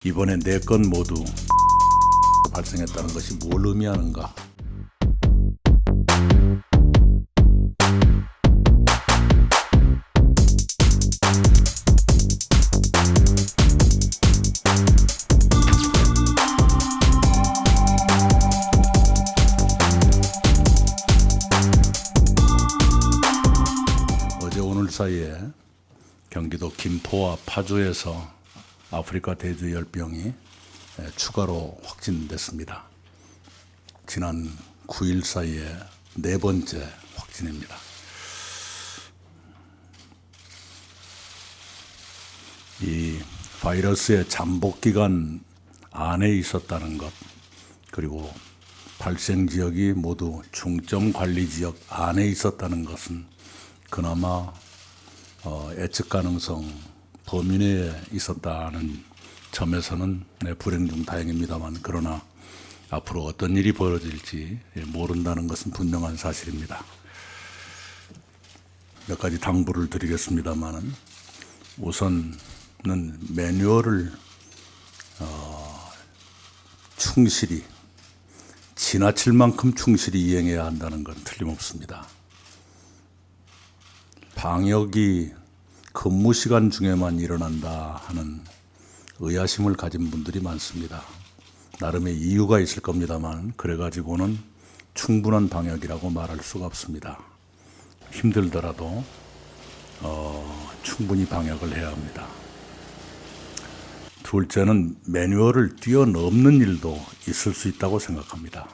이번에 4건 모두 발생했다는 것이 뭘 의미하는가? 어제 오늘 사이에 경기도 김포와 파주에서 아프리카 돼지열병이 추가로 확진됐습니다. 지난 9일 사이에 4번째 확진입니다. 이 바이러스의 잠복 기간 안에 있었다는 것, 그리고 발생 지역이 모두 중점 관리 지역 안에 있었다는 것은 그나마 예측 가능성 범위 내에 있었다는 점에서는 불행 중 다행입니다만, 그러나 앞으로 어떤 일이 벌어질지 모른다는 것은 분명한 사실입니다. 몇 가지 당부를 드리겠습니다만, 우선은 매뉴얼을 충실히, 지나칠 만큼 충실히 이행해야 한다는 건 틀림없습니다. 방역이 근무 시간 중에만 일어난다 하는 의아심을 가진 분들이 많습니다. 나름의 이유가 있을 겁니다만, 그래가지고는 충분한 방역이라고 말할 수가 없습니다. 힘들더라도 충분히 방역을 해야 합니다. 둘째는 매뉴얼을 뛰어넘는 일도 있을 수 있다고 생각합니다.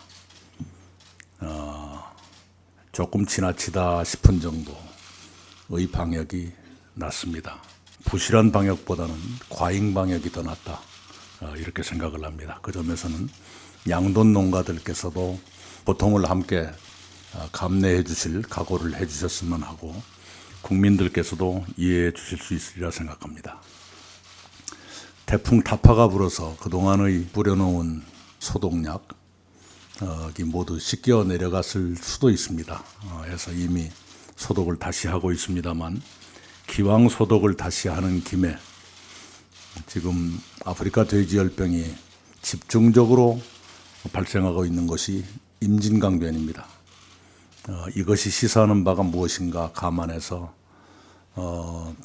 조금 지나치다 싶은 정도의 방역이 낫습니다. 부실한 방역보다는 과잉 방역이 더 낫다, 이렇게 생각을 합니다. 그 점에서는 양돈 농가들께서도 고통을 함께 감내해 주실 각오를 해 주셨으면 하고, 국민들께서도 이해해 주실 수 있으리라 생각합니다. 태풍 타파가 불어서 그동안의 뿌려놓은 소독약이 모두 씻겨 내려갔을 수도 있습니다. 해서 이미 소독을 다시 하고 있습니다만, 기왕 소독을 다시 하는 김에 지금 아프리카 돼지열병이 집중적으로 발생하고 있는 것이 임진강변입니다. 이것이 시사하는 바가 무엇인가 감안해서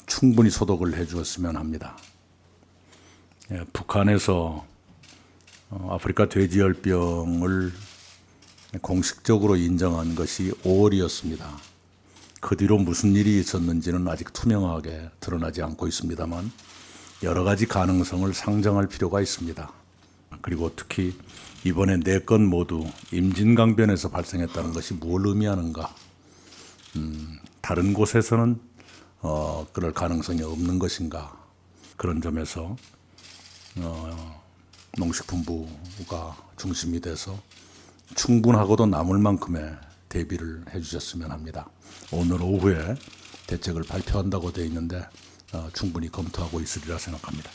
충분히 소독을 해 주었으면 합니다. 북한에서 아프리카 돼지열병을 공식적으로 인정한 것이 5월이었습니다. 그 뒤로 무슨 일이 있었는지는 아직 투명하게 드러나지 않고 있습니다만, 여러 가지 가능성을 상정할 필요가 있습니다. 그리고 특히 이번에 4건 모두 임진강변에서 발생했다는 것이 뭘 의미하는가? 다른 곳에서는 그럴 가능성이 없는 것인가? 그런 점에서 농식품부가 중심이 돼서 충분하고도 남을 만큼의 대비를 해주셨으면 합니다. 오늘 오후에 대책을 발표한다고 되어 있는데 충분히 검토하고 있으리라 생각합니다.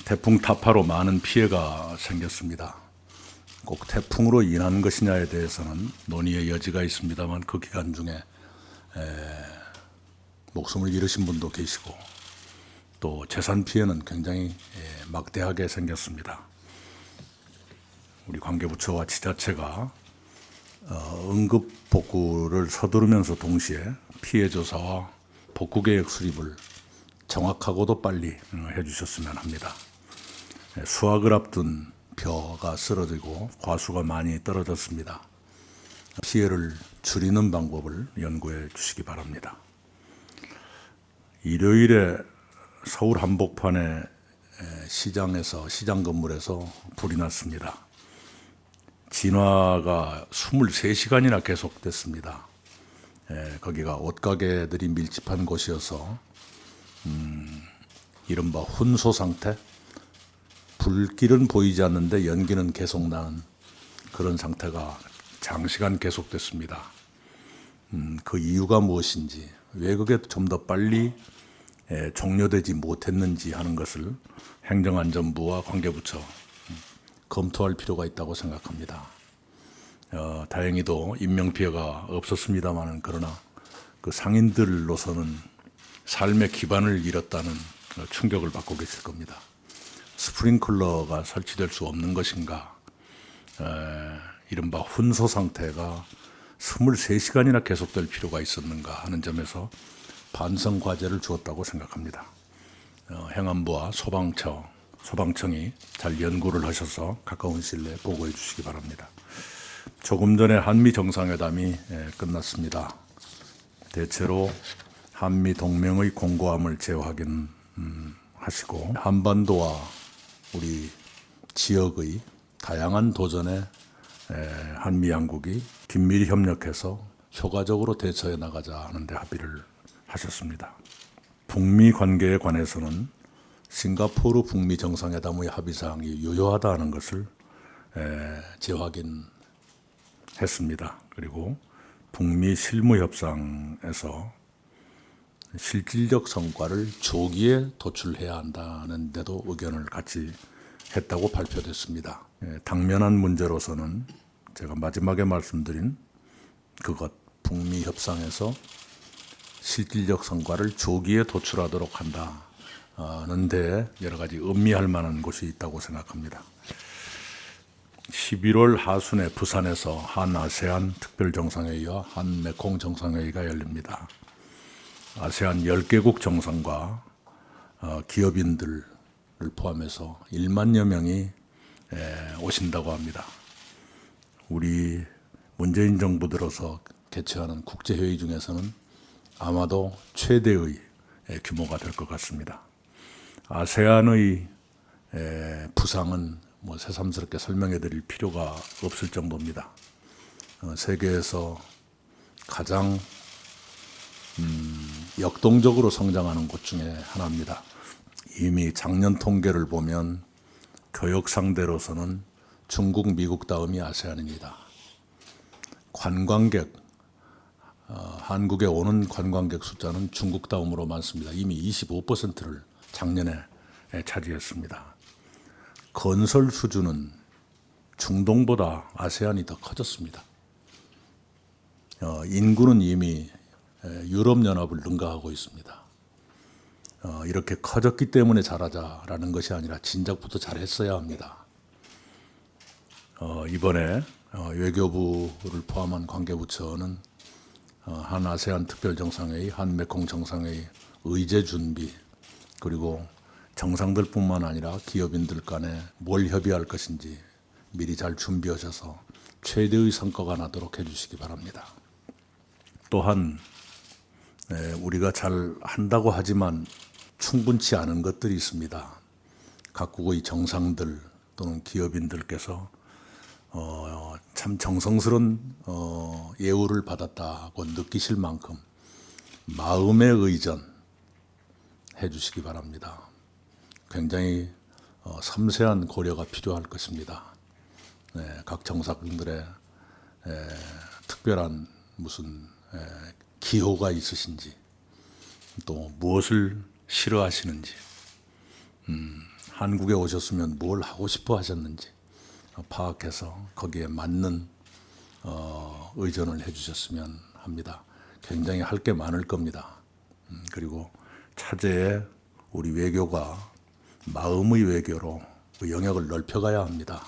태풍 타파로 많은 피해가 생겼습니다. 꼭 태풍으로 인한 것이냐에 대해서는 논의의 여지가 있습니다만, 그 기간 중에 목숨을 잃으신 분도 계시고, 또 재산 피해는 굉장히 막대하게 생겼습니다. 우리 관계부처와 지자체가 응급 복구를 서두르면서 동시에 피해 조사와 복구 계획 수립을 정확하고도 빨리 해주셨으면 합니다. 수확을 앞둔 벼가 쓰러지고 과수가 많이 떨어졌습니다. 피해를 줄이는 방법을 연구해 주시기 바랍니다. 일요일에 서울 한복판의 시장에서, 시장 건물에서 불이 났습니다. 진화가 23시간이나 계속됐습니다. 거기가 옷가게들이 밀집한 곳이어서 이른바 훈소 상태, 불길은 보이지 않는데 연기는 계속 나는 그런 상태가 장시간 계속됐습니다. 그 이유가 무엇인지, 왜 그게 좀 더 빨리 종료되지 못했는지 하는 것을 행정안전부와 관계부처 검토할 필요가 있다고 생각합니다. 다행히도 인명피해가 없었습니다만, 그러나 그 상인들로서는 삶의 기반을 잃었다는 충격을 받고 계실 겁니다. 스프링클러가 설치될 수 없는 것인가, 이른바 훈소 상태가 23시간이나 계속될 필요가 있었는가 하는 점에서 반성 과제를 주었다고 생각합니다. 행안부와 소방청이 잘 연구를 하셔서 가까운 시일 내에 보고해 주시기 바랍니다. 조금 전에 한미 정상회담이 끝났습니다. 대체로 한미 동맹의 공고함을 재확인하시고 한반도와 우리 지역의 다양한 도전에 한미 양국이 긴밀히 협력해서 효과적으로 대처해 나가자 하는데 합의를 하셨습니다. 북미 관계에 관해서는 싱가포르 북미 정상회담의 합의사항이 유효하다는 것을 재확인했습니다. 그리고 북미 실무협상에서 실질적 성과를 조기에 도출해야 한다는 데도 의견을 같이 했다고 발표됐습니다. 당면한 문제로서는 제가 마지막에 말씀드린 그것, 북미 협상에서 실질적 성과를 조기에 도출하도록 한다는 데 여러 가지 의미할 만한 곳이 있다고 생각합니다. 11월 하순에 부산에서 한아세안 특별정상회의와 한메콩 정상회의가 열립니다. 아세안 10개국 정상과 기업인들을 포함해서 1만여 명이 오신다고 합니다. 우리 문재인 정부 들어서 개최하는 국제회의 중에서는 아마도 최대의 규모가 될 것 같습니다. 아세안의 부상은 새삼스럽게 설명해 드릴 필요가 없을 정도입니다. 세계에서 가장 역동적으로 성장하는 곳 중에 하나입니다. 이미 작년 통계를 보면 교역 상대로서는 중국, 미국 다음이 아세안입니다. 관광객, 한국에 오는 관광객 숫자는 중국 다음으로 많습니다. 이미 25%를 작년에 차지했습니다. 건설 수준은 중동보다 아세안이 더 커졌습니다. 인구는 이미 유럽연합을 능가하고 있습니다. 이렇게 커졌기 때문에 잘하자라는 것이 아니라 진작부터 잘했어야 합니다. 이번에 외교부를 포함한 관계부처는 한 아세안 특별정상회의, 한 메콩 정상회의 의제 준비, 그리고 정상들뿐만 아니라 기업인들 간에 뭘 협의할 것인지 미리 잘 준비하셔서 최대의 성과가 나도록 해주시기 바랍니다. 또한 우리가 잘 한다고 하지만 충분치 않은 것들이 있습니다. 각국의 정상들 또는 기업인들께서 참 정성스러운 예우를 받았다고 느끼실 만큼 마음의 의전 해주시기 바랍니다. 굉장히 섬세한 고려가 필요할 것입니다. 각 정상들의 특별한 무슨 기호가 있으신지, 또 무엇을 싫어하시는지, 한국에 오셨으면 뭘 하고 싶어 하셨는지 파악해서 거기에 맞는 의전을 해주셨으면 합니다. 굉장히 할 게 많을 겁니다. 그리고 차제에 우리 외교가 마음의 외교로 그 영역을 넓혀가야 합니다.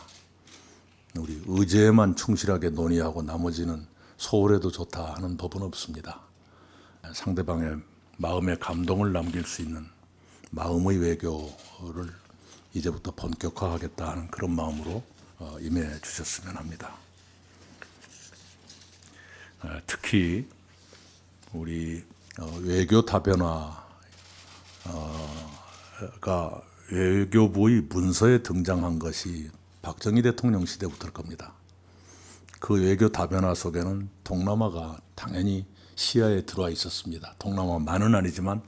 우리 의제에만 충실하게 논의하고 나머지는 소홀해도 좋다 하는 법은 없습니다. 상대방의 마음에 감동을 남길 수 있는 마음의 외교를 이제부터 본격화하겠다 하는 그런 마음으로 임해 주셨으면 합니다. 특히 우리 외교 다변화가 외교부의 문서에 등장한 것이 박정희 대통령 시대부터일 겁니다. 그 외교 다변화 속에는 동남아가 당연히 시야에 들어와 있었습니다. 동남아만은 아니지만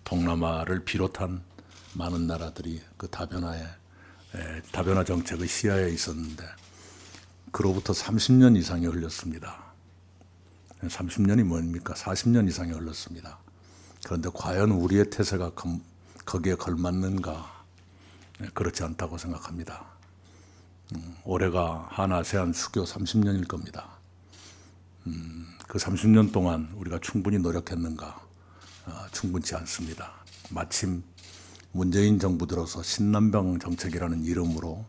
동남아를 비롯한 많은 나라들이 그 다변화 정책의 시야에 있었는데 그로부터 30년 이상이 흘렀습니다. 30년이 뭡니까? 40년 이상이 흘렀습니다. 그런데 과연 우리의 태세가 거기에 걸맞는가? 그렇지 않다고 생각합니다. 올해가 한아세안 수교 30년일 겁니다. 그 30년 동안 우리가 충분히 노력했는가? 충분치 않습니다. 마침 문재인 정부 들어서 신남방 정책이라는 이름으로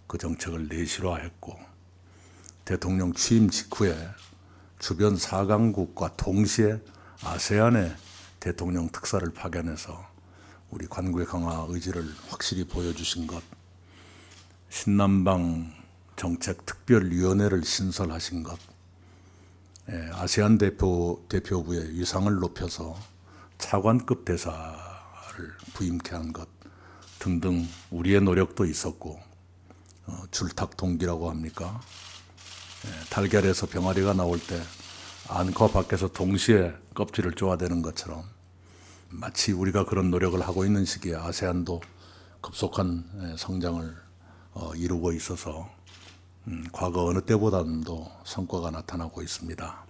그 정책을 내실화했고, 대통령 취임 직후에 주변 4강국과 동시에 아세안에 대통령 특사를 파견해서 우리 관계 강화 의지를 확실히 보여주신 것, 신남방 정책 특별위원회를 신설하신 것, 아세안 대표부의 위상을 높여서 차관급 대사를 부임케 한 것 등등 우리의 노력도 있었고, 줄탁 동기라고 합니까? 달걀에서 병아리가 나올 때 안과 밖에서 동시에 껍질을 쪼아대는 것처럼 마치 우리가 그런 노력을 하고 있는 시기에 아세안도 급속한 성장을 이루고 있어서 과거 어느 때보다도 성과가 나타나고 있습니다.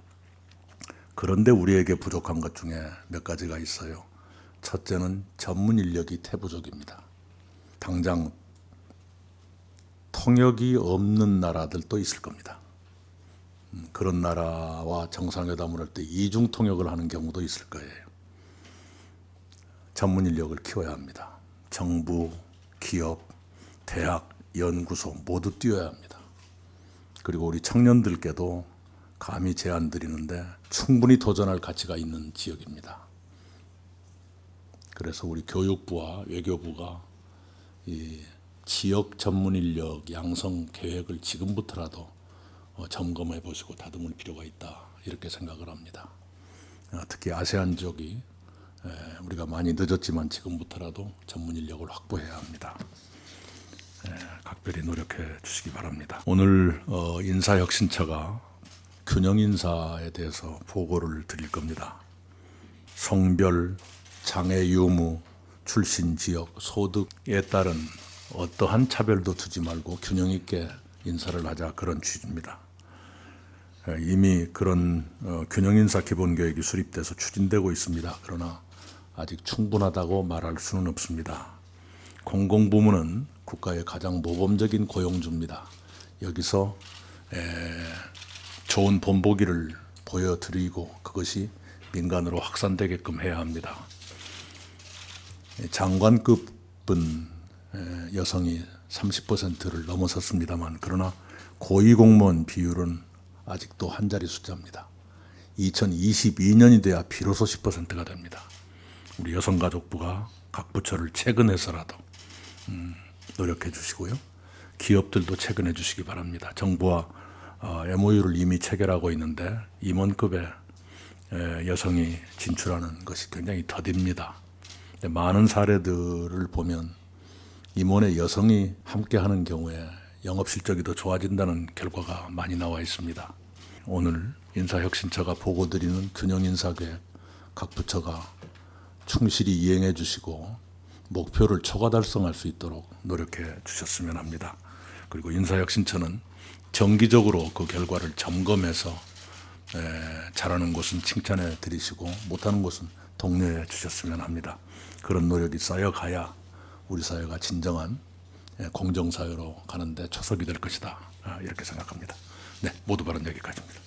그런데 우리에게 부족한 것 중에 몇 가지가 있어요. 첫째는 전문 인력이 태부족입니다. 당장 통역이 없는 나라들도 있을 겁니다. 그런 나라와 정상회담을 할 때 이중 통역을 하는 경우도 있을 거예요. 전문 인력을 키워야 합니다. 정부, 기업, 대학, 연구소 모두 뛰어야 합니다. 그리고 우리 청년들께도 감히 제안 드리는데 충분히 도전할 가치가 있는 지역입니다. 그래서 우리 교육부와 외교부가 이 지역 전문 인력 양성 계획을 지금부터라도 점검해 보시고 다듬을 필요가 있다, 이렇게 생각을 합니다. 특히 아세안 지역이 우리가 많이 늦었지만 지금부터라도 전문 인력을 확보해야 합니다. 각별히 노력해 주시기 바랍니다. 오늘 인사혁신처가 균형 인사에 대해서 보고를 드릴 겁니다. 성별, 장애 유무, 출신 지역, 소득에 따른 어떠한 차별도 두지 말고 균형 있게 인사를 하자, 그런 취지입니다. 이미 그런 균형 인사 기본 계획이 수립돼서 추진되고 있습니다. 그러나 아직 충분하다고 말할 수는 없습니다. 공공부문은 국가의 가장 모범적인 고용주입니다. 여기서 좋은 본보기를 보여드리고 그것이 민간으로 확산되게끔 해야 합니다. 장관급은 여성이 30%를 넘어섰습니다만, 그러나 고위공무원 비율은 아직도 한 자리 숫자입니다. 2022년이 돼야 비로소 10%가 됩니다. 우리 여성가족부가 각 부처를 체근해서라도 노력해 주시고요. 기업들도 체근해 주시기 바랍니다. 정부와 MOU를 이미 체결하고 있는데 임원급의 여성이 진출하는 것이 굉장히 더딥니다. 많은 사례들을 보면 임원의 여성이 함께하는 경우에 영업 실적이 더 좋아진다는 결과가 많이 나와 있습니다. 오늘 인사혁신처가 보고드리는 균형인사계획 각 부처가 충실히 이행해 주시고 목표를 초과 달성할 수 있도록 노력해 주셨으면 합니다. 그리고 인사혁신처는 정기적으로 그 결과를 점검해서 잘하는 곳은 칭찬해 드리시고 못하는 곳은 독려해 주셨으면 합니다. 그런 노력이 쌓여가야 우리 사회가 진정한 공정사회로 가는데 초석이 될 것이다, 이렇게 생각합니다. 네, 모두 발언 여기까지입니다.